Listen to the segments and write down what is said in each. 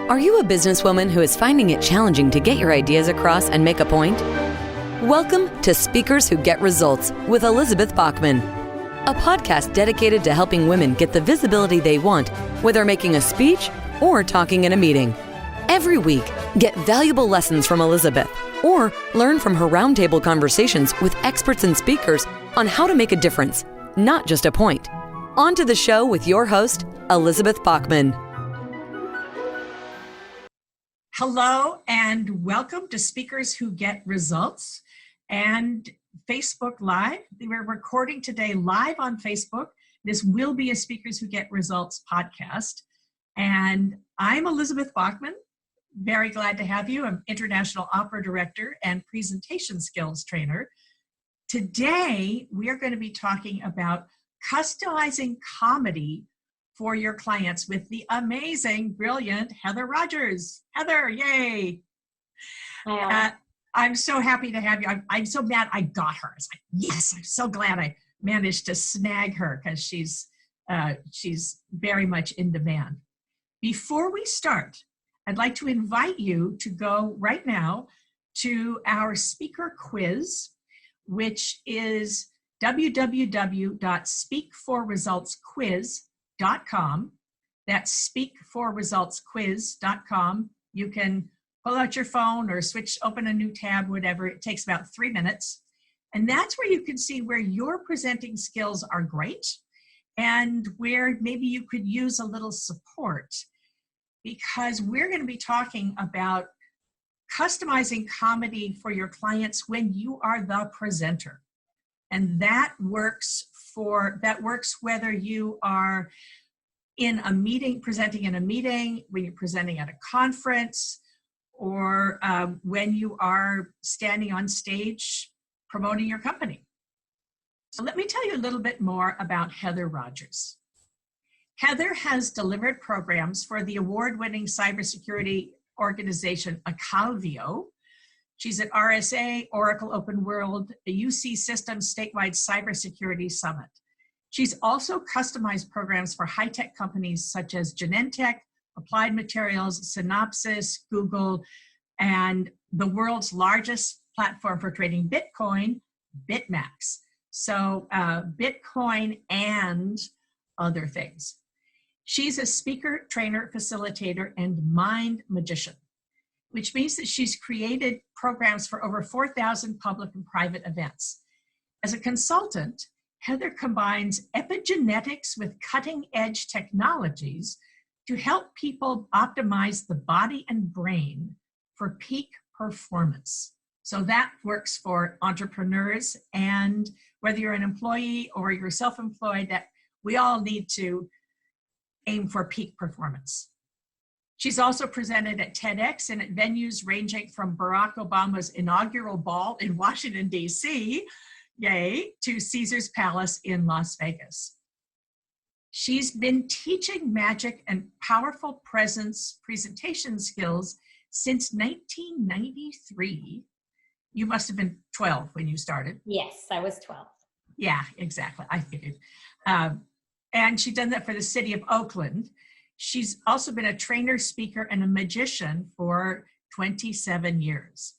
Are you a businesswoman who is finding it challenging to get your ideas across and make a point? Welcome to Speakers Who Get Results with Elizabeth Bachman, a podcast dedicated to helping women get the visibility they want, whether making a speech or talking in a meeting. Every week, get valuable lessons from Elizabeth or learn from her roundtable conversations with experts and speakers on how to make a difference, not just a point. On to the show with your host, Elizabeth Bachman. Hello and welcome to Speakers Who Get Results and Facebook Live. We're recording today live on Facebook. This will be a Speakers Who Get Results podcast. And I'm Elizabeth Bachman. Very glad to have you. I'm International Opera Director and Presentation Skills Trainer. Today, we are going to be talking about customizing comedy for your clients with the amazing, brilliant Heather Rogers. Heather, yay. I'm so happy to have you. I'm so mad I got her. It's like, yes, I'm so glad I managed to snag her because she's very much in demand. Before we start, I'd like to invite you to go right now to our speaker quiz, which is www.speakforresultsquiz.com. That's speakforresultsquiz.com. You can pull out your phone or open a new tab, whatever. It takes about 3 minutes. And that's where you can see where your presenting skills are great and where maybe you could use a little support, because we're going to be talking about customizing comedy for your clients when you are the presenter. And that works whether you are in a meeting, presenting in a meeting, when you're presenting at a conference, or when you are standing on stage promoting your company. So let me tell you a little bit more about Heather Rogers. Heather has delivered programs for the award-winning cybersecurity organization Acalvio. She's at RSA, Oracle Open World, the UC Systems Statewide Cybersecurity Summit. She's also customized programs for high-tech companies such as Genentech, Applied Materials, Synopsys, Google, and the world's largest platform for trading Bitcoin, BitMax. So Bitcoin and other things. She's a speaker, trainer, facilitator, and mind magician, which means that she's created programs for over 4,000 public and private events. As a consultant, Heather combines epigenetics with cutting-edge technologies to help people optimize the body and brain for peak performance. So that works for entrepreneurs, and whether you're an employee or you're self-employed, that we all need to aim for peak performance. She's also presented at TEDx and at venues ranging from Barack Obama's inaugural ball in Washington, D.C., yay, to Caesar's Palace in Las Vegas. She's been teaching magic and powerful presence presentation skills since 1993. You must have been 12 when you started. Yes, I was 12. Yeah, exactly. I figured. And she's done that for the city of Oakland. She's also been a trainer, speaker, and a magician for 27 years.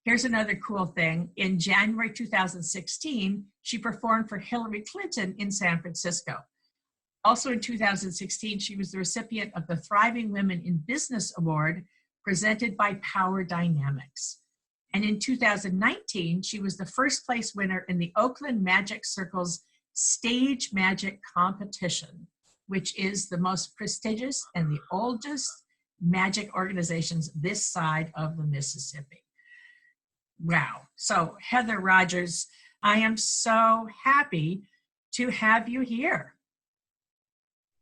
Here's another cool thing. In January 2016, she performed for Hillary Clinton in San Francisco. Also in 2016, she was the recipient of the Thriving Women in Business Award presented by Power Dynamics. And in 2019, she was the first place winner in the Oakland Magic Circle's Stage Magic Competition, which is the most prestigious and the oldest magic organizations this side of the Mississippi. Wow. So Heather Rogers, I am so happy to have you here.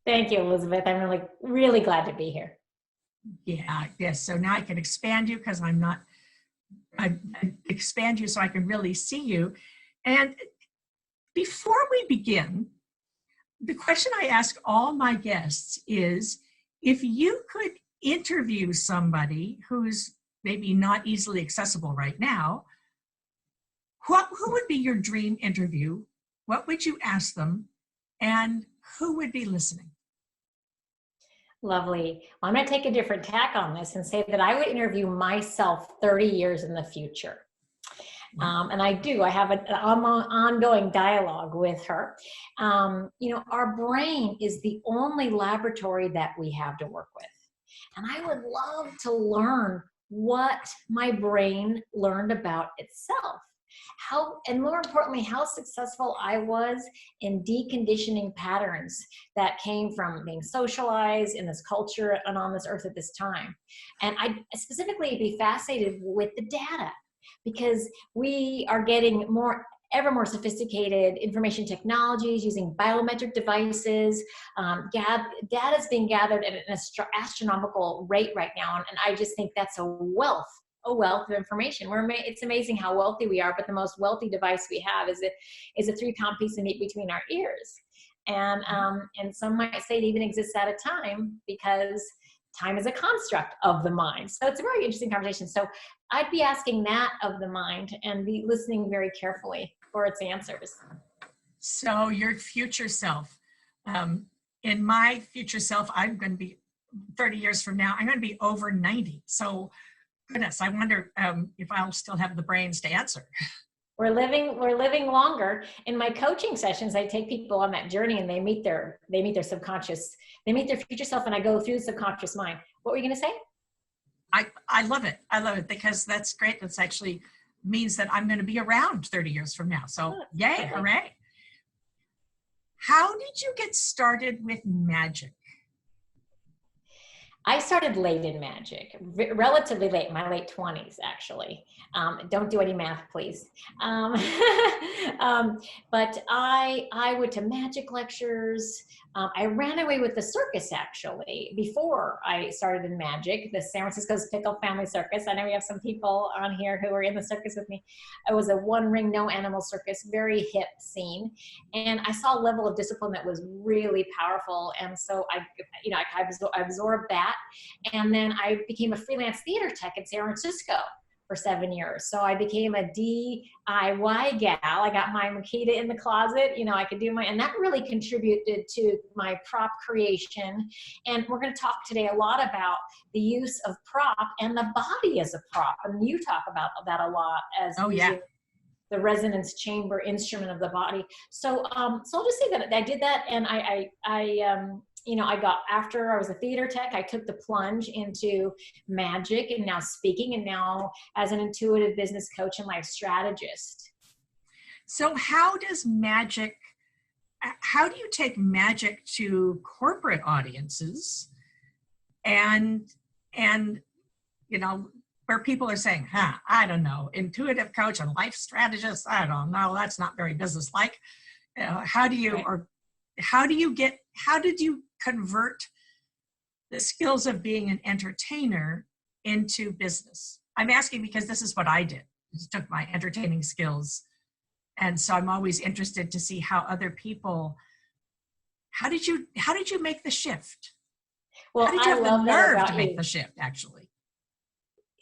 Thank you, Elizabeth. I'm really glad to be here. Yeah, yes. So now I can expand you because I expand you so I can really see you. And before we begin, the question I ask all my guests is, if you could interview somebody who's maybe not easily accessible right now, who would be your dream interview? What would you ask them? And who would be listening? Lovely. Well, I'm going to take a different tack on this and say that I would interview myself 30 years in the future. And I have an ongoing dialogue with her. Our brain is the only laboratory that we have to work with. And I would love to learn what my brain learned about itself. And more importantly, how successful I was in deconditioning patterns that came from being socialized in this culture and on this earth at this time. And I'd specifically be fascinated with the data, because we are getting ever more sophisticated information technologies using biometric devices. Data is being gathered at an astronomical rate right now. And I just think that's a wealth of information. It's amazing how wealthy we are, but the most wealthy device we have is a 3-pound piece of meat between our ears. And some might say it even exists at a time, because time is a construct of the mind. So it's a very interesting conversation. So I'd be asking that of the mind and be listening very carefully for its answers. So your future self, in my future self, I'm going to be 30 years from now, I'm going to be over 90. So goodness, I wonder if I'll still have the brains to answer. We're living longer. In my coaching sessions, I take people on that journey, and they meet their subconscious, they meet their future self, and I go through the subconscious mind. What were you going to say? I love it. I love it, because that's great. That's actually means that I'm going to be around 30 years from now. So yay, hooray. How did you get started with magic? I started late in magic, relatively late, my late 20s, actually. Don't do any math, please. But I went to magic lectures. I ran away with the circus, actually, before I started in magic, the San Francisco's Pickle Family Circus. I know we have some people on here who were in the circus with me. It was a one-ring, no-animal circus, very hip scene. And I saw a level of discipline that was really powerful. And so I absorbed that. And then I became a freelance theater tech in San Francisco for 7 years. So I became a DIY gal. I got my Makita in the closet, I could do and that really contributed to my prop creation. And we're going to talk today a lot about the use of prop and the body as a prop. And you talk about that a lot as the resonance chamber instrument of the body. So I'll just say that I did that. And after I was a theater tech, I took the plunge into magic and now speaking, and now as an intuitive business coach and life strategist. So how do you take magic to corporate audiences and where people are saying, I don't know, intuitive coach and life strategist, I don't know, that's not very business-like. How did you convert the skills of being an entertainer into business? I'm asking because this is what I did. I just took my entertaining skills. And so I'm always interested to see how other people, how did you make the shift? Well, how did you have the nerve to make the shift, actually?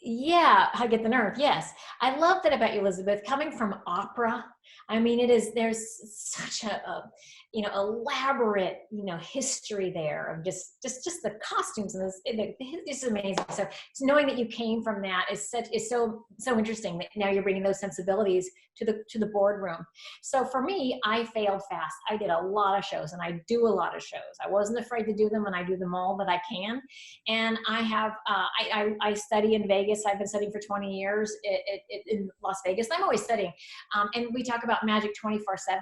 Yeah, I get the nerve. Yes. I love that about you, Elizabeth, coming from opera. I mean, there's such a elaborate, history there of just the costumes and it's amazing. So knowing that you came from that is so interesting that now you're bringing those sensibilities to the boardroom. So for me, I failed fast. I did a lot of shows and I do a lot of shows. I wasn't afraid to do them, and I do them all that I can. And I have, I study in Vegas. I've been studying for 20 years in Las Vegas. I'm always studying. And we talk about magic 24/7.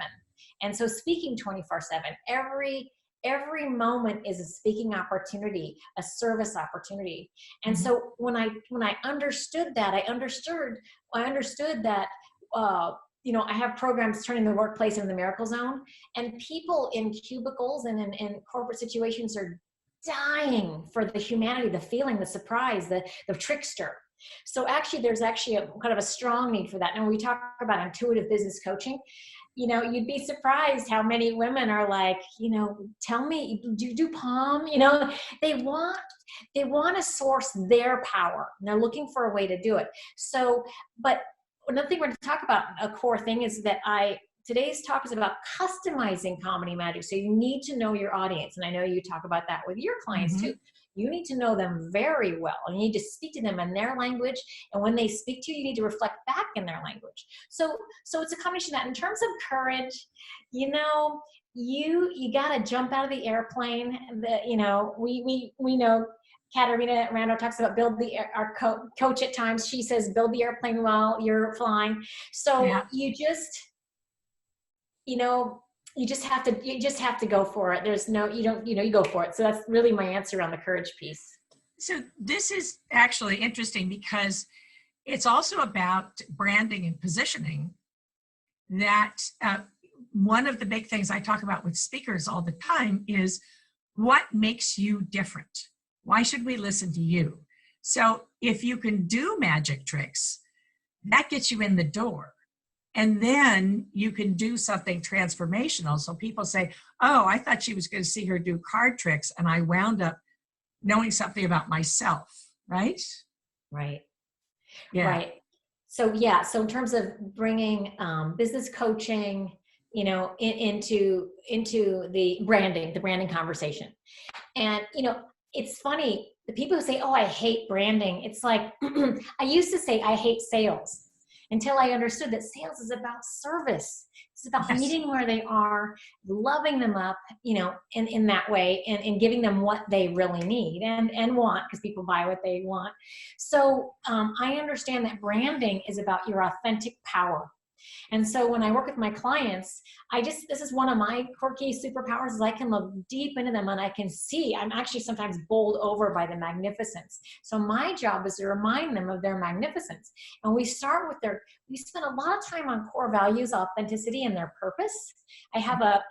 And so speaking 24/7, every moment is a speaking opportunity, a service opportunity. And so when I understood that, I understood that, I have programs Turning the Workplace into the Miracle Zone, and people in cubicles and in corporate situations are dying for the humanity, the feeling, the surprise, the trickster. So actually, there's actually a kind of a strong need for that. And when we talk about intuitive business coaching, you'd be surprised how many women are like, tell me, do you do palm? They want to source their power, and they're looking for a way to do it. So, but another thing we're going to talk about, a core thing, is that today's talk is about customizing comedy magic. So you need to know your audience. And I know you talk about that with your clients too. You need to know them very well. You need to speak to them in their language. And when they speak to you, you need to reflect back in their language. So it's a combination of that. In terms of courage, you got to jump out of the airplane. We know Katerina Rando talks about our coach at times. She says, build the airplane while you're flying. So you just have to go for it. There's no, you go for it. So that's really my answer on the courage piece. So this is actually interesting because it's also about branding and positioning. That one of the big things I talk about with speakers all the time is what makes you different? Why should we listen to you? So if you can do magic tricks, that gets you in the door. And then you can do something transformational. So people say, oh, I thought she was going to see her do card tricks, and I wound up knowing something about myself, right? Right. Yeah. Right. So in terms of bringing business coaching, into the branding conversation. And, it's funny, the people who say, oh, I hate branding. It's like, I used to say I hate sales until I understood that sales is about service. It's about meeting where they are, loving them up, in that way, and giving them what they really need and want, because people buy what they want. So I understand that branding is about your authentic power. And so when I work with my clients, this is one of my quirky superpowers, is I can look deep into them and I can see, I'm actually sometimes bowled over by the magnificence. So my job is to remind them of their magnificence. And we start with we spend a lot of time on core values, authenticity, and their purpose. I have a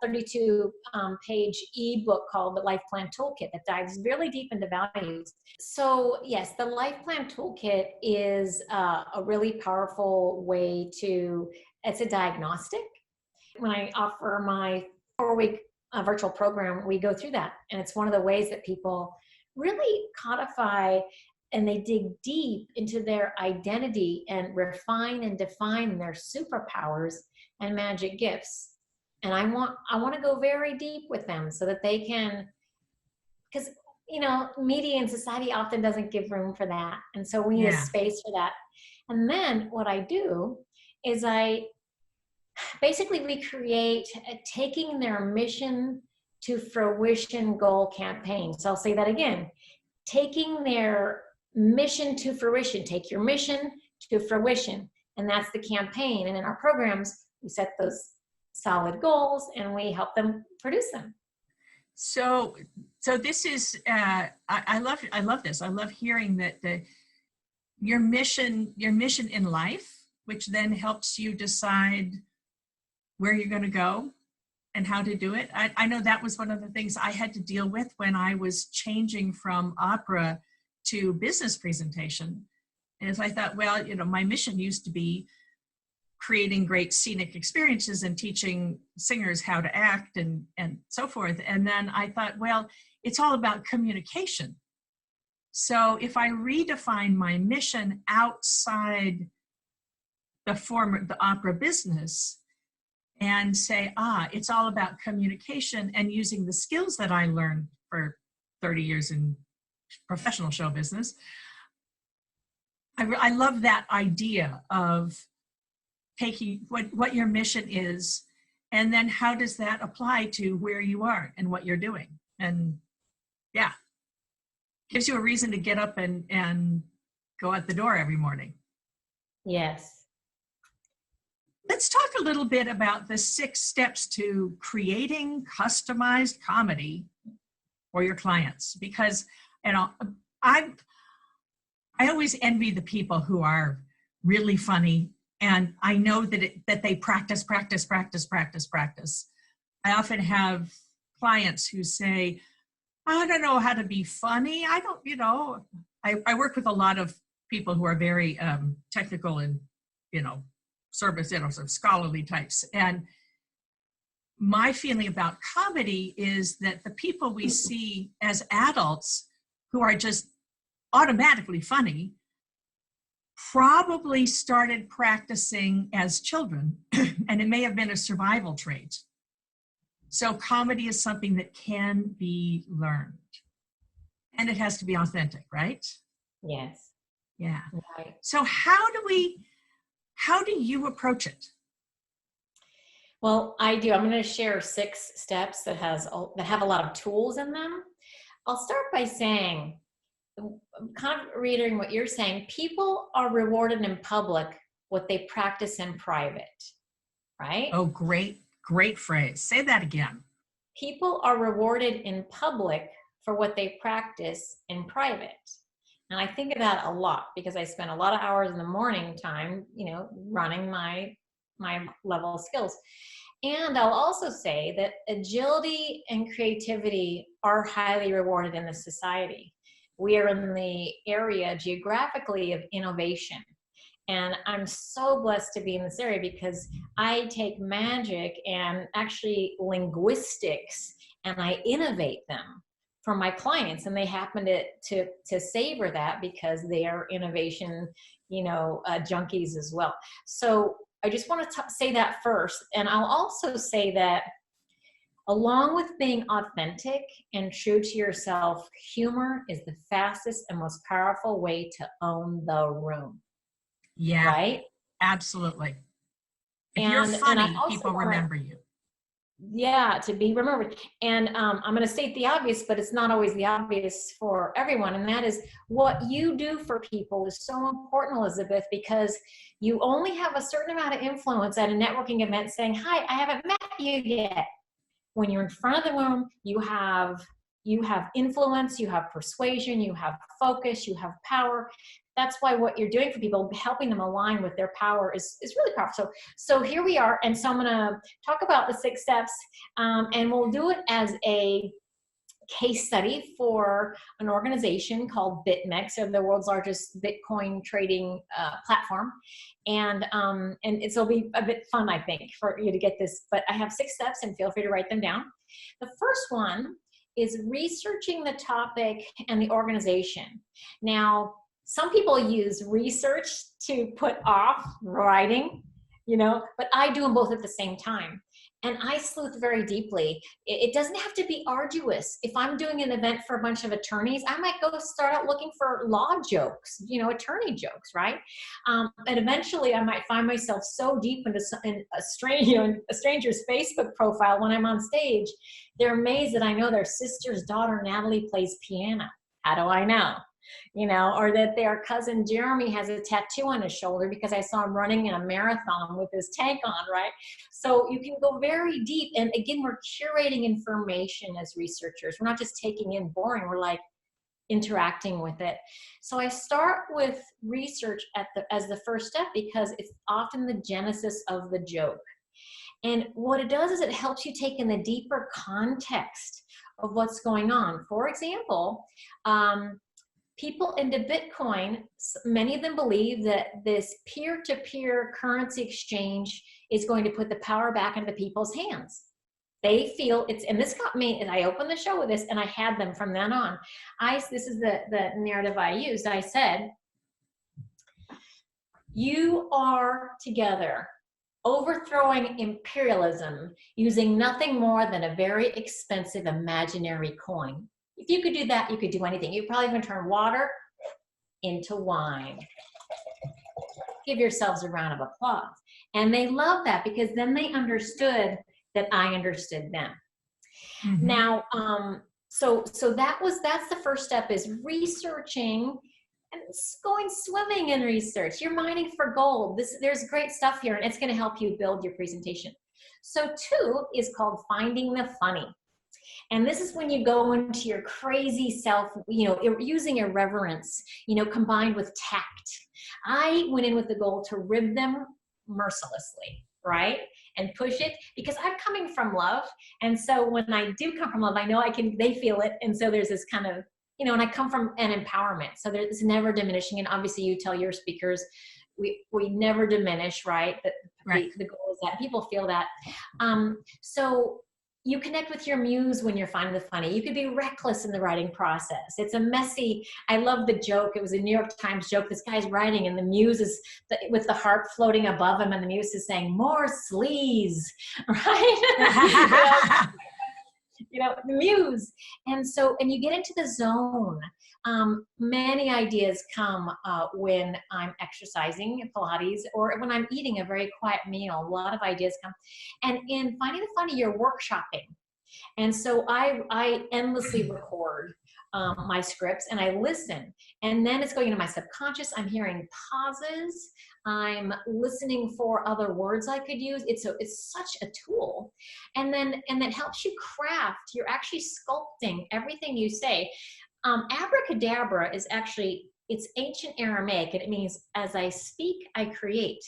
32-page ebook called The Life Plan Toolkit that dives really deep into values. So yes, the Life Plan Toolkit is a really powerful way it's a diagnostic. When I offer my 4-week virtual program, we go through that. And it's one of the ways that people really codify and they dig deep into their identity and refine and define their superpowers and magic gifts. And I want to go very deep with them so that they can, because, media and society often doesn't give room for that. And so we need a space for that. And then what I do is we create a taking their mission to fruition goal campaign. So I'll say that again, taking their mission to fruition, take your mission to fruition. And that's the campaign. And in our programs, we set those solid goals and we help them produce them. So this is, I love this. I love hearing that your mission in life, which then helps you decide where you're going to go and how to do it. I know that was one of the things I had to deal with when I was changing from opera to business presentation. Is I thought, well, my mission used to be creating great scenic experiences and teaching singers how to act and so forth. And then I thought, well, it's all about communication. So if I redefine my mission outside the opera business and say, it's all about communication and using the skills that I learned for 30 years in professional show business, I love that idea of taking what your mission is, and then how does that apply to where you are and what you're doing. And gives you a reason to get up and go out the door every morning. Yes. Let's talk a little bit about the 6 steps to creating customized comedy for your clients, because I always envy the people who are really funny, and I know that they practice. I often have clients who say, I don't know how to be funny. I don't, I work with a lot of people who are very technical and, service, sort of scholarly types. And my feeling about comedy is that the people we see as adults who are just automatically funny probably started practicing as children, and it may have been a survival trait. So comedy is something that can be learned, and it has to be authentic, right? Yes. Yeah. Right. So how do you approach it? Well, I do. I'm going to share 6 steps that have a lot of tools in them. I'll start by saying, kind of reiterating what you're saying, people are rewarded in public what they practice in private, right? Oh, great phrase. Say that again. People are rewarded in public for what they practice in private. And I think of that a lot because I spend a lot of hours in the morning time, running my level of skills. And I'll also say that agility and creativity are highly rewarded in this society. We are in the area geographically of innovation. And I'm so blessed to be in this area because I take magic and actually linguistics and I innovate them for my clients. And they happen to savor that because they are innovation, junkies as well. So I just want to say that first. And I'll also say that along with being authentic and true to yourself, humor is the fastest and most powerful way to own the room. Yeah, right? Absolutely. If you're funny, people remember you. Yeah, to be remembered. And I'm going to state the obvious, but it's not always the obvious for everyone. And that is what you do for people is so important, Elizabeth, because you only have a certain amount of influence at a networking event saying, hi, I haven't met you yet. When you're in front of the room, you have influence, you have persuasion, you have focus, you have power. That's why what you're doing for people, helping them align with their power is really powerful. So here we are. And so I'm going to talk about the 6 steps and we'll do it as a case study for an organization called BitMEX. They're the world's largest Bitcoin trading platform. And it'll be a bit fun, I think, for you to get this. But I have 6 steps and feel free to write them down. The first one is researching the topic and the organization. Now, some people use research to put off writing, but I do them both at the same time. And I sleuth very deeply. It doesn't have to be arduous. If I'm doing an event for a bunch of attorneys, I might go start out looking for law jokes, attorney jokes, right? And eventually I might find myself so deep into a stranger's Facebook profile when I'm on stage. They're amazed that I know their sister's daughter, Natalie, plays piano. How do I know? Or that their cousin Jeremy has a tattoo on his shoulder because I saw him running in a marathon with his tank on, right? So you can go very deep. And again, we're curating information as researchers. We're not just taking in boring, we're like interacting with it. So I start with research as the first step because it's often the genesis of the joke. And what it does is it helps you take in the deeper context of what's going on. For example, people into Bitcoin, many of them believe that this peer-to-peer currency exchange is going to put the power back into people's hands. They feel and this got me, and I opened the show with this, and I had them from then on. This is the narrative I used. I said, you are together overthrowing imperialism using nothing more than a very expensive imaginary coin. If you could do that, you could do anything. You're probably going to turn water into wine. Give yourselves a round of applause. And they love that because then they understood that I understood them. Mm-hmm. Now, so that's the first step, is researching and going swimming in research. You're mining for gold. There's great stuff here, and it's going to help you build your presentation. So 2 is called finding the funny. And this is when you go into your crazy self, using irreverence, combined with tact. I went in with the goal to rib them mercilessly, right? And push it because I'm coming from love. And so when I do come from love, I know they feel it. And so there's this kind of, and I come from an empowerment. So there's never diminishing. And obviously you tell your speakers, we never diminish, right? Right. The goal is that people feel that. So you connect with your muse when you're finding the funny. You could be reckless in the writing process. It's a messy, I love the joke. It was a New York Times joke. This guy's writing and the muse is with the harp floating above him and the muse is saying, more sleaze, right? The muse. And you get into the zone. Many ideas come when I'm exercising Pilates or when I'm eating a very quiet meal. A lot of ideas come. And in Finding the Funny, you're workshopping. And so I endlessly record my scripts and I listen. And then it's going into my subconscious. I'm hearing pauses. I'm listening for other words I could use. It's such a tool. And then helps you craft. You're actually sculpting everything you say. Abracadabra is actually, it's ancient Aramaic, and it means as I speak, I create.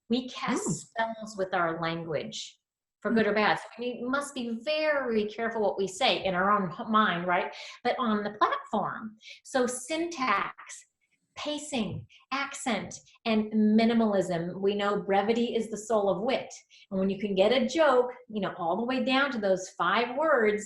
We cast spells with our language, for good or bad. So we must be very careful what we say in our own mind, right? But on the platform. So syntax, pacing, accent, and minimalism. We know brevity is the soul of wit. And when you can get a joke, all the way down to those 5 words,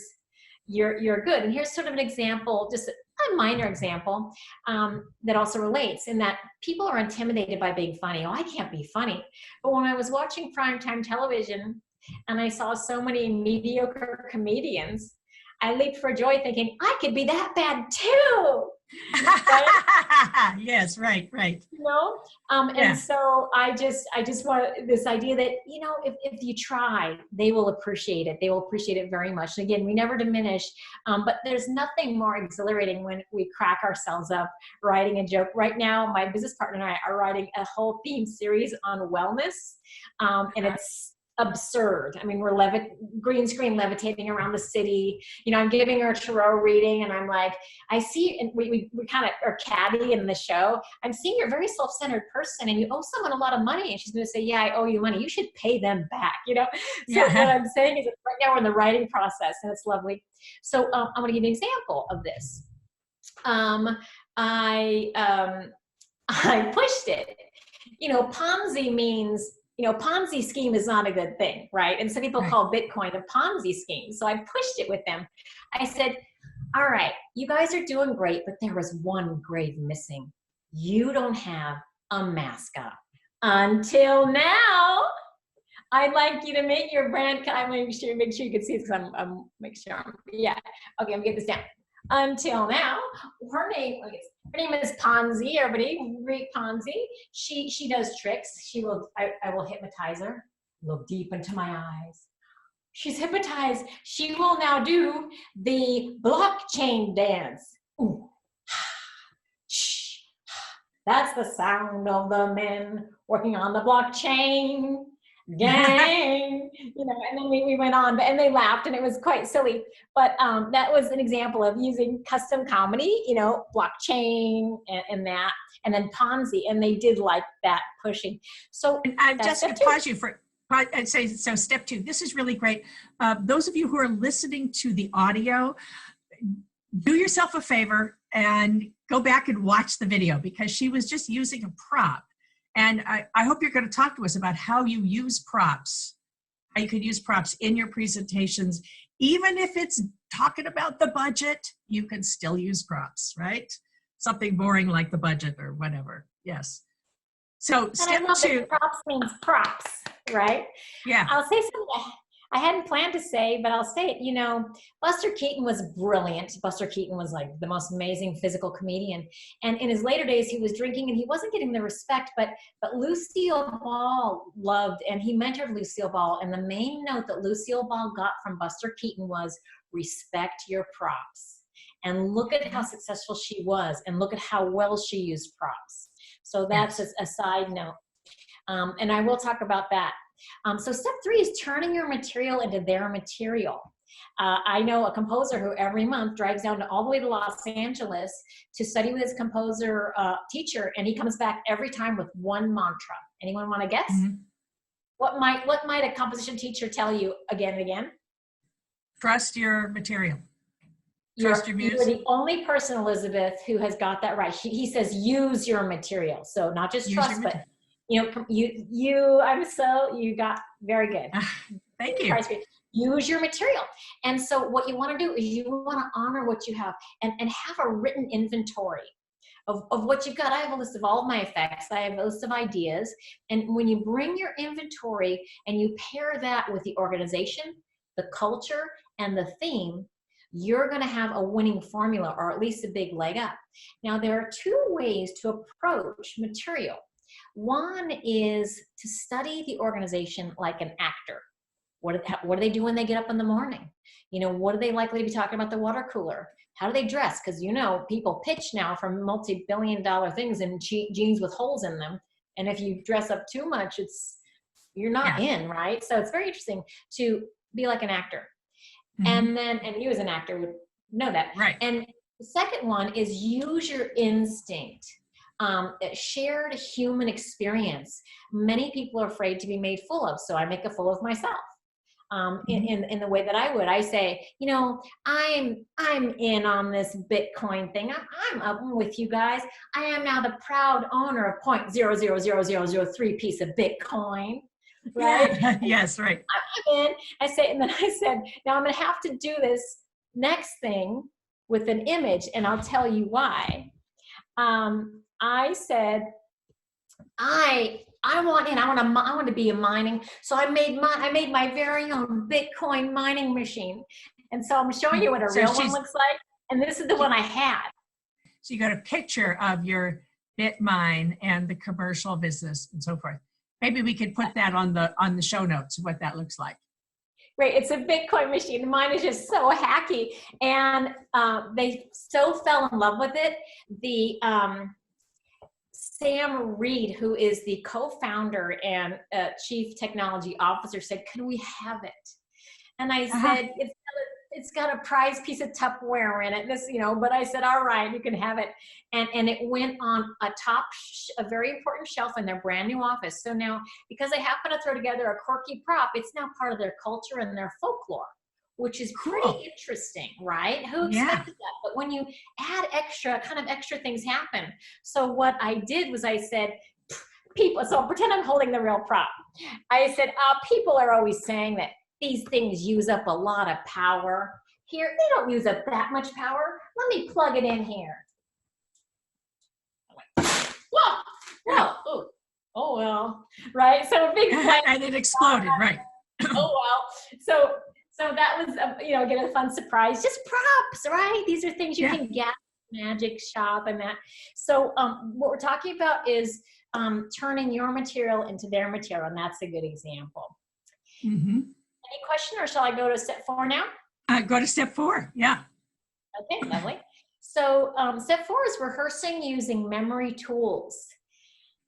you're good. And here's sort of an example, just a minor example that also relates in that people are intimidated by being funny. Oh, I can't be funny. But when I was watching primetime television and I saw so many mediocre comedians, I leaped for joy thinking, I could be that bad too. Right? Yes, right. And so I just want this idea that, if you try, they will appreciate it. They will appreciate it very much. And again, we never diminish, but there's nothing more exhilarating when we crack ourselves up writing a joke. Right now, my business partner and I are writing a whole theme series on wellness. And it's absurd. I mean, we're green screen levitating around the city. I'm giving her a tarot reading and I'm like, I see, and we kind of are catty in the show. I'm seeing you're a very self-centered person and you owe someone a lot of money. And she's going to say, yeah, I owe you money. You should pay them back, So what I'm saying is that right now we're in the writing process and it's lovely. So I'm going to give you an example of this. I pushed it. Ponzi means, Ponzi scheme is not a good thing, right? And some people call Bitcoin a Ponzi scheme. So I pushed it with them. I said, all right, you guys are doing great, but there was one grade missing. You don't have a mascot. Until now, I'd like you to make your brand, I'm make sure you can see this because I'm make sure okay, I'm getting this down. Until now, her name is Ponzi. Everybody, great Ponzi. She does tricks. I will hypnotize her. Look deep into my eyes. She's hypnotized. She will now do the blockchain dance. Ooh. That's the sound of the men working on the blockchain. Gang, and then we went on, and they laughed, and it was quite silly. But that was an example of using custom comedy, blockchain and that, and then Ponzi, and they did like that pushing. So I'm just going to pause you for. I'd say so. Step 2. This is really great. Those of you who are listening to the audio, do yourself a favor and go back and watch the video because she was just using a prop. And I hope you're going to talk to us about how you use props, how you could use props in your presentations. Even if it's talking about the budget, you can still use props, right? Something boring like the budget or whatever. Yes. So step 2. Props means props, right? Yeah. I'll say something I hadn't planned to say, but I'll say it. Buster Keaton was brilliant. Buster Keaton was like the most amazing physical comedian. And in his later days, he was drinking and he wasn't getting the respect, but Lucille Ball loved, and he mentored Lucille Ball. And the main note that Lucille Ball got from Buster Keaton was respect your props. And look at how successful she was, and look at how well she used props. So that's just a side note. And I will talk about that. So step 3 is turning your material into their material. I know a composer who every month drives down all the way to Los Angeles to study with his composer teacher, and he comes back every time with one mantra. Anyone want to guess? Mm-hmm. What might a composition teacher tell you again and again? Trust your material. Trust your muse. You're the only person, Elizabeth, who has got that right. He says use your material. So not just trust, but you got very good. Thank you. use your material. And so what you want to do is you want to honor what you have and have a written inventory of what you've got. I have a list of all of my effects. I have a list of ideas. And when you bring your inventory and you pair that with the organization, the culture, and the theme, you're going to have a winning formula, or at least a big leg up. Now, there are two ways to approach material. One is to study the organization like an actor. What do they do when they get up in the morning? You know, what are they likely to be talking about the water cooler? How do they dress? Because, you know, people pitch now for multi-billion-dollar things in jeans with holes in them. And if you dress up too much, you're not in, right? So it's very interesting to be like an actor. And you as an actor would know that. Right. And the second one is use your instinct. Shared human experience. Many people are afraid to be made full of, so I make a fool of myself. In the way that I would. I say, you know, I'm in on this Bitcoin thing. I'm up with you guys. I am now the proud owner of 0.000003 piece of Bitcoin. Right? Yeah. Yes, right. I'm in. I said, now I'm going to have to do this next thing with an image, and I'll tell you why. I said, I want to be a mining. So I made my very own Bitcoin mining machine. And so I'm showing you what a real one looks like. And this is the one I had. So you got a picture of your Bitmine and the commercial business and so forth. Maybe we could put that on the show notes, what that looks like. Right, it's a Bitcoin machine. Mine is just so hacky. And they so fell in love with it. The Sam Reed, who is the co-founder and chief technology officer, said, "Can we have it?" And I said, "It's got a prize piece of Tupperware in it." But I said, "All right, you can have it." And it went on a very important shelf in their brand new office. So now, because they happen to throw together a quirky prop, it's now part of their culture and their folklore, which is pretty interesting, right? Who expected that? But when you add extra things happen. So what I did was I said, people, so pretend I'm holding the real prop. I said, people are always saying that these things use up a lot of power. Here, they don't use up that much power. Let me plug it in here. Whoa, oh well, right? So a big and it exploded, right? Oh well, so that was again a fun surprise. Just props, right? These are things you can get magic shop and that. So what we're talking about is turning your material into their material, and that's a good example. Any question, or shall I go to step 4 now? Go to step 4. Yeah. Okay, lovely. So step 4 is rehearsing using memory tools.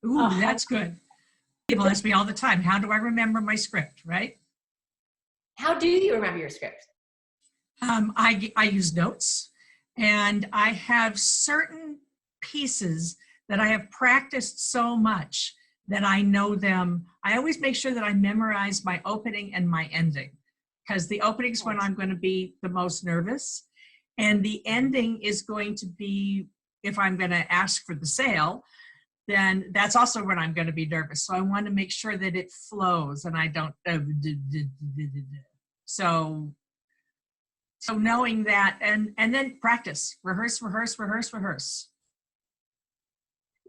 Ooh, that's good. People ask me all the time, how do I remember my script, right? How do you remember your script? I use notes, and I have certain pieces that I have practiced so much that I know them. I always make sure that I memorize my opening and my ending, because the opening is when I'm going to be the most nervous, and the ending is going to be, if I'm going to ask for the sale, then that's also when I'm going to be nervous. So I want to make sure that it flows and I don't. So knowing that, and then practice, rehearse.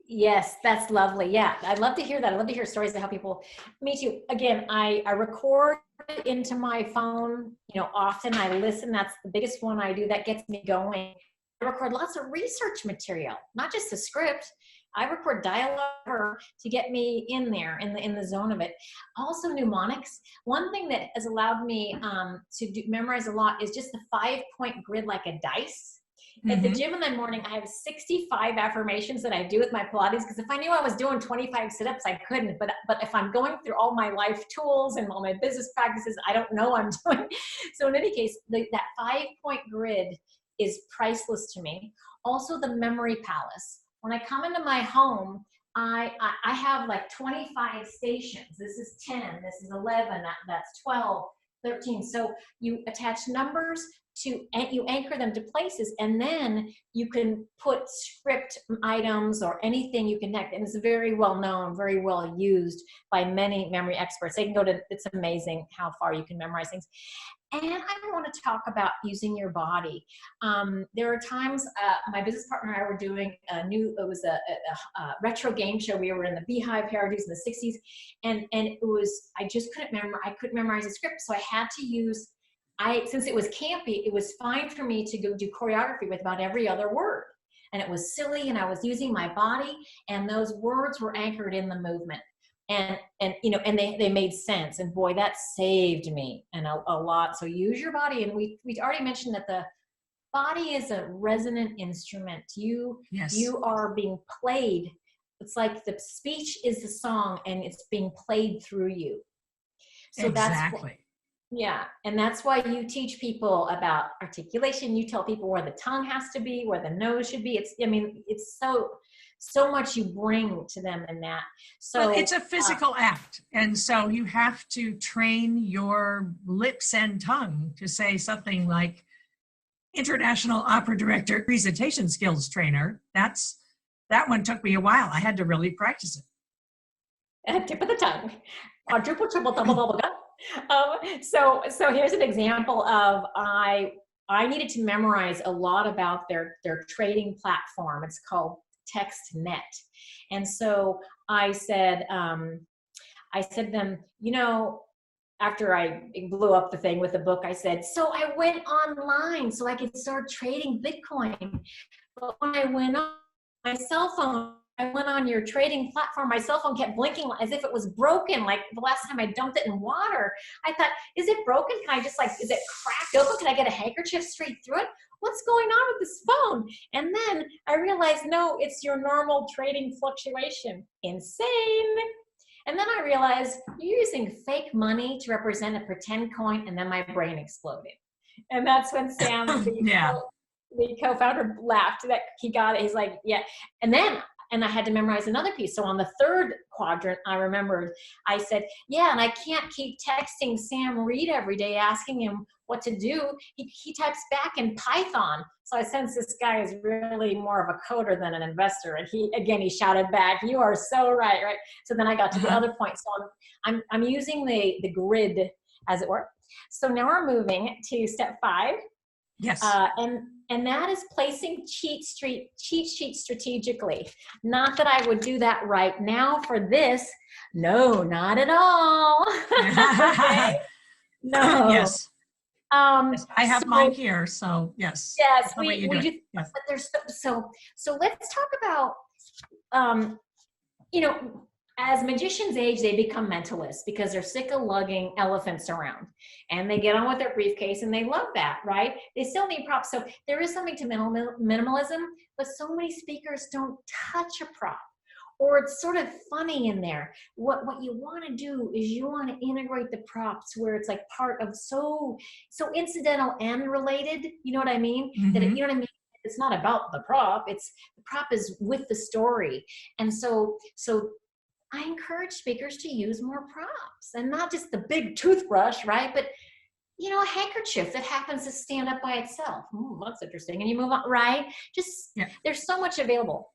Yes, that's lovely. Yeah, I'd love to hear that. I'd love to hear stories of how people. Me too. Again, I record into my phone. Often I listen. That's the biggest one I do. That gets me going. I record lots of research material, not just the script. I record dialogue to get me in there, in the zone of it. Also mnemonics. One thing that has allowed me to memorize a lot is just the 5-point grid like a dice. At the gym in the morning, I have 65 affirmations that I do with my Pilates, because if I knew I was doing 25 sit-ups, I couldn't. But if I'm going through all my life tools and all my business practices, I don't know I'm doing. So in any case, that 5-point grid is priceless to me. Also the memory palace. When I come into my home, I have like 25 stations. This is 10, this is 11, that's 12. 13. So you attach numbers you anchor them to places, and then you can put script items or anything you connect. And it's very well known, very well used by many memory experts. They can go to, it's amazing how far you can memorize things. And I want to talk about using your body. There are times, my business partner and I were doing it was a retro game show. We were in the Beehive parodies in the 60s. And it was, I couldn't memorize the script. So I had to use, since it was campy, it was fine for me to go do choreography with about every other word. And it was silly, and I was using my body, and those words were anchored in the movement. And they made sense. And boy, that saved me and a lot. So use your body. And we already mentioned that the body is a resonant instrument. You are being played. It's like the speech is the song, and it's being played through you. So exactly. And that's why you teach people about articulation. You tell people where the tongue has to be, where the nose should be. It's so much you bring to them in that. So well, it's a physical act. And so you have to train your lips and tongue to say something like International Opera Director Presentation Skills Trainer. That one took me a while. I had to really practice it. At tip of the tongue. Quadruple, triple, double, double, go. So here's an example of I needed to memorize a lot about their trading platform. It's called TextNet. And so I said to them, after I blew up the thing with the book, I said, so I went online so I could start trading Bitcoin. But when I went on my cell phone, I went on your trading platform, my cell phone kept blinking as if it was broken, like the last time I dumped it in water. I thought, is it broken? Can I just is it cracked open? Can I get a handkerchief straight through it? What's going on with this phone? And then I realized, no, it's your normal trading fluctuation. Insane. And then I realized you're using fake money to represent a pretend coin, and then my brain exploded. And that's when Sam, the co-founder, laughed that he got it. He's like, yeah. And I had to memorize another piece. So on the third quadrant, I remembered, I said, yeah, and I can't keep texting Sam Reed every day asking him what to do. He types back in Python. So I sense this guy is really more of a coder than an investor. And he shouted back, you are so right, right? So then I got to the other point. So I'm using the grid, as it were. So now we're moving to step 5. Yes. And that is placing cheat sheets strategically. Not that I would do that right now for this. No, not at all. Okay? No. Yes. I have mine here, so yes. Yes, we do. Yes. But there's so let's talk about as magicians age, they become mentalists because they're sick of lugging elephants around, and they get on with their briefcase, and they love that, right? They still need props. So there is something to minimalism, but so many speakers don't touch a prop, or it's sort of funny in there. What you want to do is you want to integrate the props where it's like part of so incidental and related. You know what I mean? Mm-hmm. It's not about the prop. The prop is with the story, and so I encourage speakers to use more props, and not just the big toothbrush, right? But, a handkerchief that happens to stand up by itself. That's interesting. And you move on, right? There's so much available.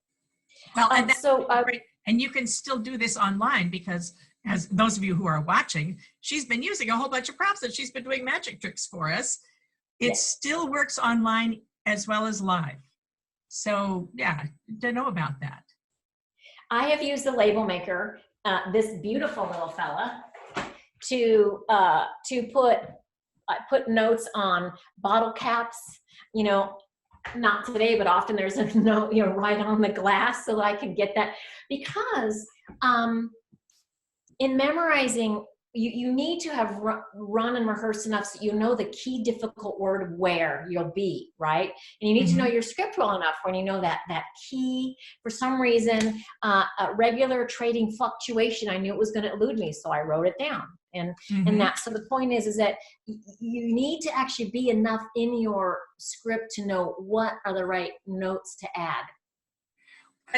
Well, and you can still do this online because, as those of you who are watching, she's been using a whole bunch of props and she's been doing magic tricks for us. It still works online as well as live. So, to know about that. I have used the label maker, this beautiful little fella, to put notes on bottle caps. Not today, but often there's a note, right on the glass, so that I can get that. Because in memorizing, you need to have run and rehearsed enough so you know the key difficult word where you'll be, right? And you need to know your script well enough when you know that key. For some reason, a regular trading fluctuation, I knew it was going to elude me, so I wrote it down. And so the point is that you need to actually be enough in your script to know what are the right notes to add.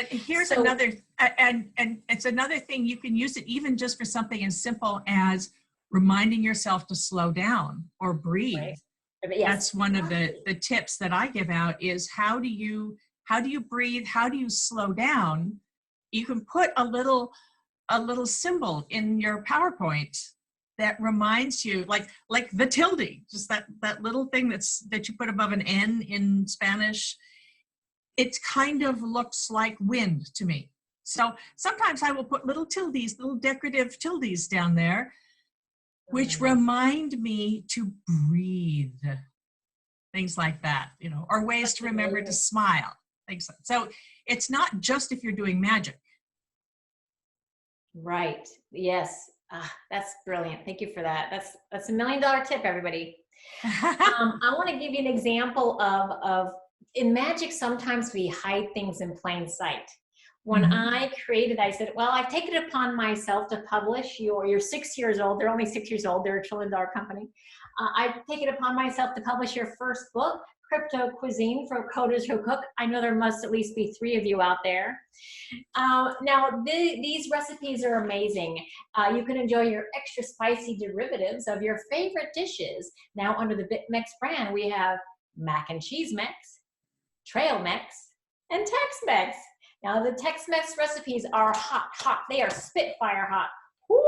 Here's another, and it's another thing, you can use it even just for something as simple as reminding yourself to slow down or breathe. Right. Yes. That's one of the tips that I give out is how do you breathe? How do you slow down? You can put a little symbol in your PowerPoint that reminds you, like the tilde, just that little thing that you put above an N in Spanish. It kind of looks like wind to me. So sometimes I will put little tildes, little decorative tildes down there, which remind me to breathe. Things like that, or ways to remember to smile. Things like, so it's not just if you're doing magic. Right. Yes. That's brilliant. Thank you for that. That's $1 million tip, everybody. I want to give you an example of in magic, sometimes we hide things in plain sight. When I created, I said, well, I've taken it upon myself to publish you're 6 years old. They're only 6 years old. They're a $1 trillion company. I've taken it upon myself to publish your first book, Crypto Cuisine for Coders Who Cook. I know there must at least be 3 of you out there. Now, these recipes are amazing. You can enjoy your extra spicy derivatives of your favorite dishes. Now, under the BitMex brand, we have Mac and Cheese Mex, Trail Mex, and Tex-Mex. Now, the Tex-Mex recipes are hot. They are spitfire hot. Woo!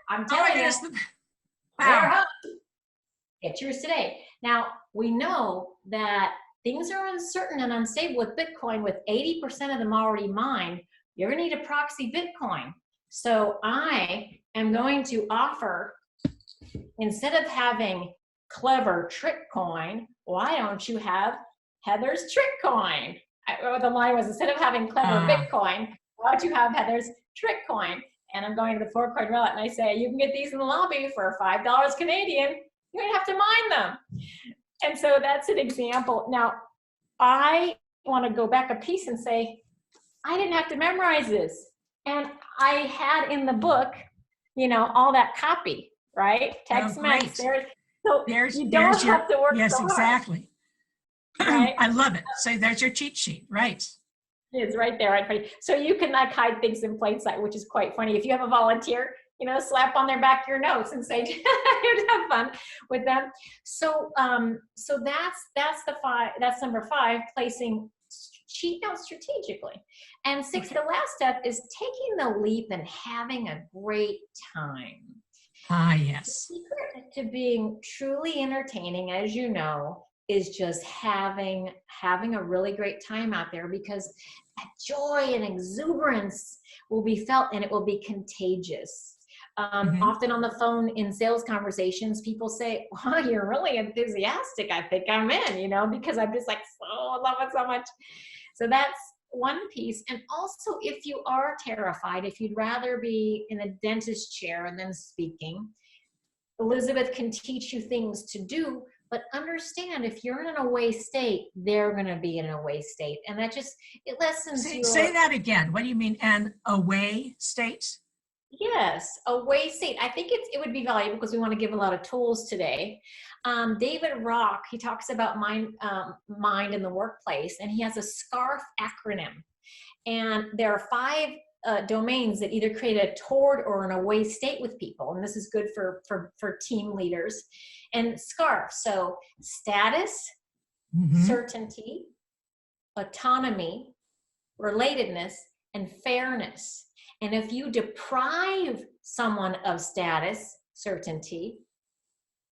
I'm telling you, they're hot. Get yours today. Now, we know that things are uncertain and unstable with Bitcoin. With 80% of them already mined, you're going to need a proxy Bitcoin. So I am going to offer, instead of having clever trick coin, why don't you have Heather's trick coin? The line was, instead of having clever Bitcoin, why don't you have Heather's trick coin? And I'm going to the 4-coin wallet and I say, you can get these in the lobby for $5 Canadian. You don't have to mine them. And so that's an example. Now, I want to go back a piece and say, I didn't have to memorize this. And I had in the book, all that copy, right? Text-Mex. You don't have to work so hard. Yes, exactly. Right? I love it. So there's your cheat sheet, right? It's right there, right? So you can hide things in plain sight, which is quite funny. If you have a volunteer, slap on their back your notes and say, you'd have fun with them. So that's number 5, placing cheat notes strategically. And 6, the last step is taking the leap and having a great time. Yes. The secret to being truly entertaining, as you know, is just having a really great time out there, because joy and exuberance will be felt and it will be contagious. Often on the phone in sales conversations, people say, wow, you're really enthusiastic. I think I'm in, because I'm just I love it so much. So that's one piece. And also, if you are terrified, if you'd rather be in a dentist chair than speaking, Elizabeth can teach you things to do. But understand, if you're in an away state, they're going to be in an away state. And that it lessens you. Say that again. What do you mean, an away state? Yes, away state. I think it would be valuable because we want to give a lot of tools today. David Rock, he talks about mind in the workplace, and he has a SCARF acronym. And there are 5 domains that either create a toward or an away state with people. And this is good for team leaders. And SCARF, so status, certainty, autonomy, relatedness, and fairness. And if you deprive someone of status, certainty,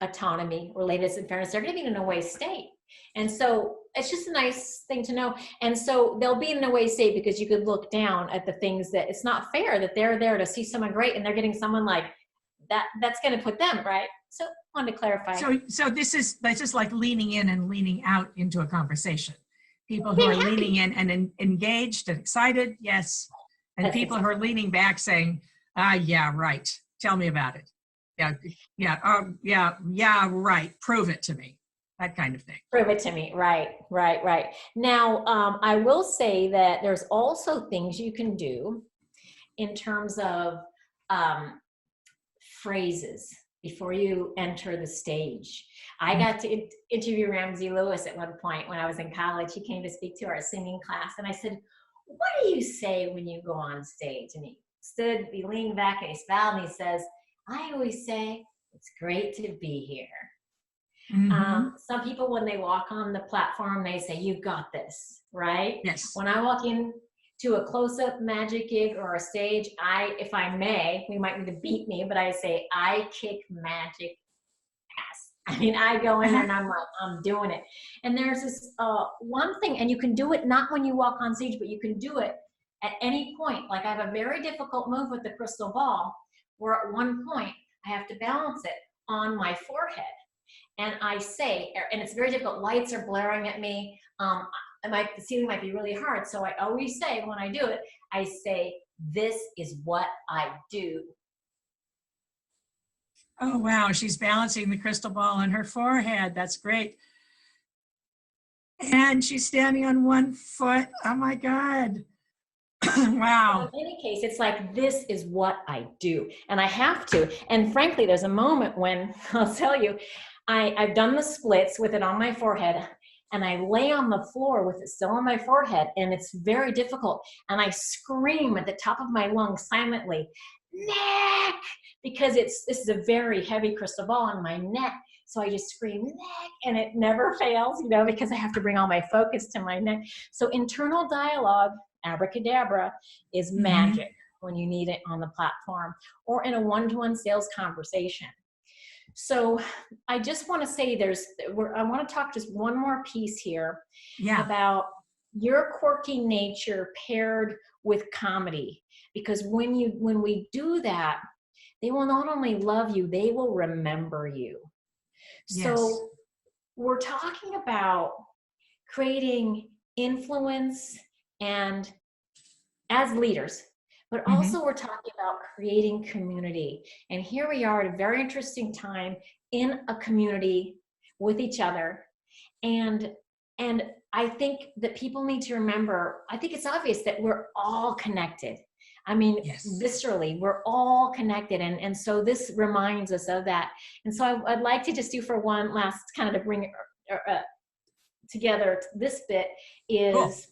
autonomy, relatedness, and fairness, they're going to be in an away state. And so it's just a nice thing to know. And so they'll be in an away state because you could look down at the things that it's not fair that they're there to see someone great and they're getting someone like that. That's going to put them, right? So I wanted to clarify. So this is like leaning in and leaning out into a conversation. People who are leaning in and engaged and excited, yes. And that's people who are leaning back saying, yeah, right. Tell me about it. Yeah, right. Prove it to me. That kind of thing. Prove it to me. Right. Now, I will say that there's also things you can do in terms of phrases before you enter the stage. I got to interview Ramsey Lewis at one point when I was in college. He came to speak to our singing class, and I said, what do you say when you go on stage? And he leaned back and he smiled and he says, I always say, It's great to be here. Some people, when they walk on the platform, they say, "You got this," right? Yes. When I walk in to a close-up magic gig or a stage, if I may, we might need to beat me, but I say, I kick magic ass. I mean, I go in there and I'm like, I'm doing it. And there's this one thing, and you can do it not when you walk on stage, but you can do it at any point. Like, I have a very difficult move with the crystal ball, where at one point I have to balance it on my forehead. And I say, and it's very difficult, lights are blaring at me, the ceiling might be really hard. So I always say, when I do it, I say, this is what I do. Oh, wow. She's balancing the crystal ball on her forehead. That's great. And she's standing on one foot. Oh, my God. Wow. So in any case, it's like, this is what I do. And I have to. And frankly, there's a moment when, I'll tell you, I've done the splits with it on my forehead, and I lay on the floor with it still on my forehead, and it's very difficult. And I scream at the top of my lungs silently, neck, because this is a very heavy crystal ball on my neck. So I just scream, neck, and it never fails, because I have to bring all my focus to my neck. So internal dialogue, abracadabra, is magic when you need it on the platform or in a one-to-one sales conversation. So I just want to say I want to talk just one more piece here about your quirky nature paired with comedy, because when we do that, they will not only love you, they will remember you. Yes. So we're talking about creating influence and as leaders, but also we're talking about creating community. And here we are at a very interesting time in a community with each other. And I think that people need to remember, I think it's obvious that we're all connected. I mean, viscerally, we're all connected. And so this reminds us of that. And so I'd like to just do for one last kind of to bring it together, this bit is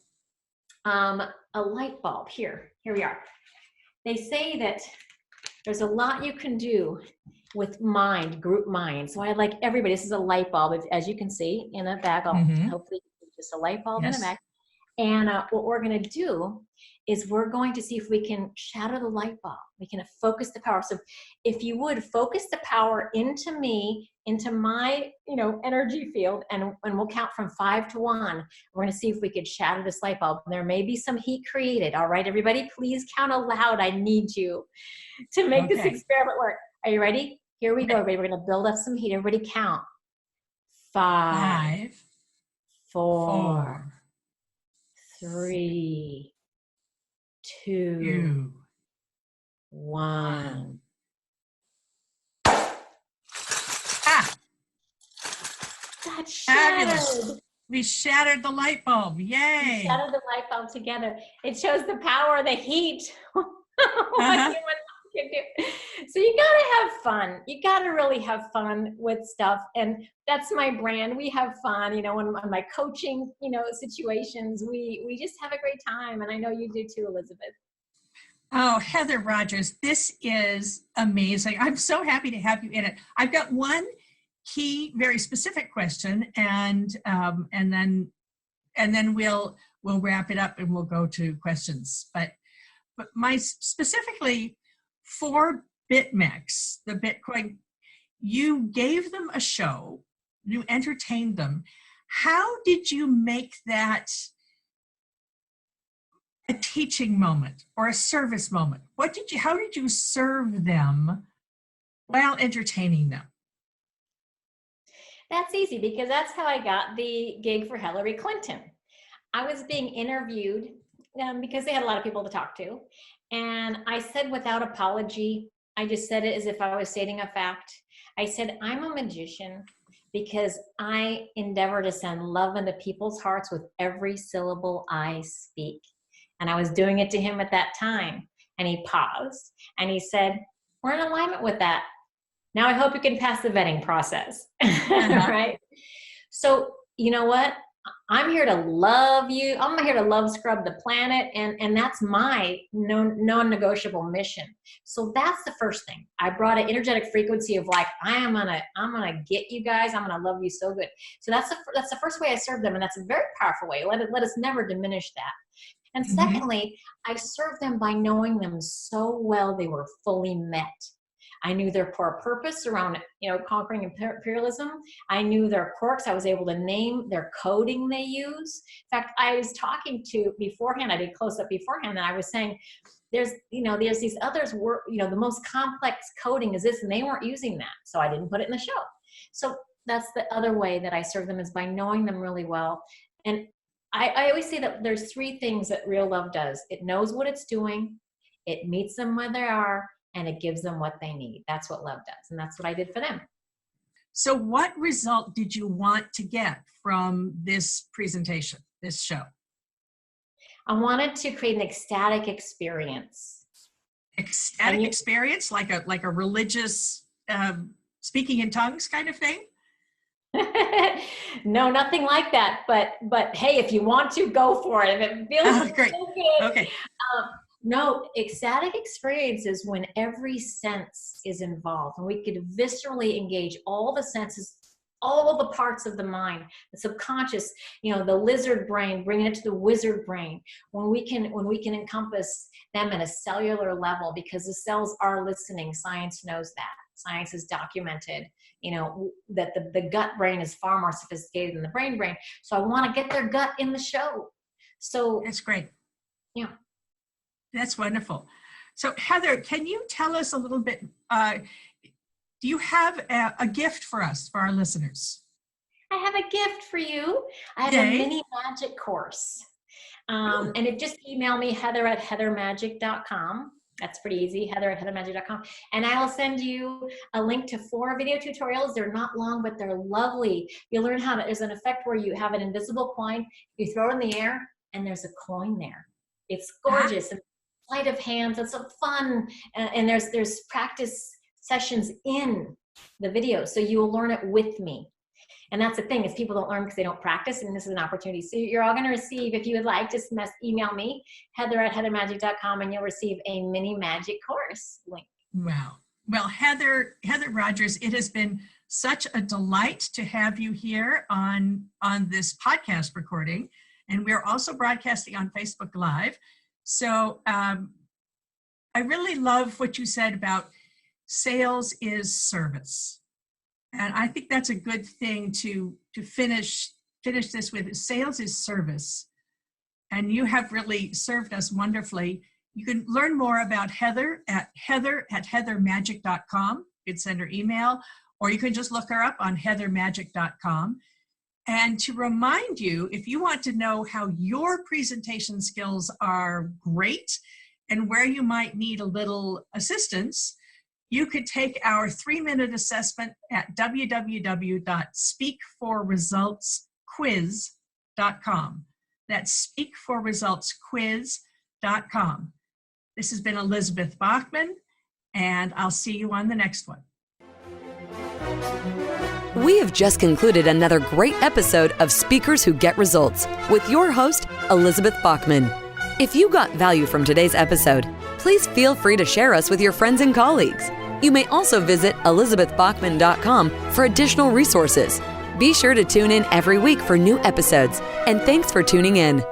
a light bulb. Here we are. They say that there's a lot you can do with group mind. So I'd like everybody, this is a light bulb, as you can see in a bag, hopefully just a light bulb in a bag. And what we're gonna do is we're going to see if we can shatter the light bulb. We can focus the power. So if you would focus the power into me, into my, energy field, and we'll count from 5 to 1. We're gonna see if we could shatter this light bulb. There may be some heat created. All right, everybody, please count aloud. I need you to make this experiment work. Are you ready? Here we go, everybody. We're gonna build up some heat. Everybody count. 5, 4, 3, 2, 1. That shattered. Fabulous. We shattered the light bulb. Yay. We shattered the light bulb together. It shows the power of the heat. What humans can do. So you gotta have fun. You gotta really have fun with stuff. And that's my brand. We have fun, on my coaching, situations, we just have a great time. And I know you do too, Elizabeth. Oh, Heather Rogers, this is amazing. I'm so happy to have you in it. I've got one key, very specific question, and then we'll wrap it up and we'll go to questions. But my specifically for BitMEX, the Bitcoin, you gave them a show, you entertained them. How did you make that a teaching moment or a service moment? How did you serve them while entertaining them? That's easy, because that's how I got the gig for Hillary Clinton. I was being interviewed because they had a lot of people to talk to. And I said, without apology, I just said it as if I was stating a fact. I said, I'm a magician because I endeavor to send love into people's hearts with every syllable I speak. And I was doing it to him at that time. And he paused and he said, we're in alignment with that. Now I hope you can pass the vetting process, right? So you know what? I'm here to love you. I'm here to love scrub the planet. And that's my non-negotiable mission. So that's the first thing. I brought an energetic frequency of like, I'm gonna get you guys. I'm gonna love you so good. So that's the first way I serve them. And that's a very powerful way. Let us never diminish that. And secondly, I serve them by knowing them so well they were fully met. I knew their core purpose around, conquering imperialism. I knew their quirks. I was able to name their coding they use. In fact, I was talking to beforehand, I did close up beforehand, and I was saying, there's these others the most complex coding is this, and they weren't using that. So I didn't put it in the show. So that's the other way that I serve them, is by knowing them really well. And I always say that there's three things that real love does. It knows what it's doing. It meets them where they are, and it gives them what they need. That's what love does. And that's what I did for them. So what result did you want to get from this presentation, this show? I wanted to create an ecstatic experience. Ecstatic experience? Like a religious speaking in tongues kind of thing? No, nothing like that. But hey, if you want to, go for it. If it feels great. so good. Okay. No, ecstatic experience is when every sense is involved, and we could viscerally engage all the senses, all the parts of the mind, the subconscious, the lizard brain, bringing it to the wizard brain. When we can encompass them at a cellular level, because the cells are listening. Science knows that. Science has documented, that the gut brain is far more sophisticated than the brain. So I want to get their gut in the show. So that's great. Yeah. That's wonderful. So Heather, can you tell us a little bit, do you have a gift for us, for our listeners? I have a gift for you. I have a mini magic course. And just email me, heather@heathermagic.com. That's pretty easy, heather@heathermagic.com. And I will send you a link to 4 video tutorials. They're not long, but they're lovely. You'll learn there's an effect where you have an invisible coin, you throw it in the air, and there's a coin there. It's gorgeous. And sleight of hands, it's so fun. And there's practice sessions in the video, so you will learn it with me. And that's the thing, is people don't learn because they don't practice, and this is an opportunity. So you're all going to receive, if you would like, just email me, heather@heathermagic.com, and you'll receive a mini magic course link. Wow. Well, Heather Rogers, it has been such a delight to have you here on this podcast recording. And we're also broadcasting on Facebook Live. So I really love what you said about sales is service. And I think that's a good thing to finish this with. Sales is service. And you have really served us wonderfully. You can learn more about Heather at heather@heathermagic.com. You can send her email, or you can just look her up on heathermagic.com. And to remind you, if you want to know how your presentation skills are great and where you might need a little assistance, you could take our 3-minute assessment at www.speakforresultsquiz.com. That's speakforresultsquiz.com. This has been Elizabeth Bachman, and I'll see you on the next one. We have just concluded another great episode of Speakers Who Get Results with your host, Elizabeth Bachman. If you got value from today's episode, please feel free to share us with your friends and colleagues. You may also visit elizabethbachman.com for additional resources. Be sure to tune in every week for new episodes, and thanks for tuning in.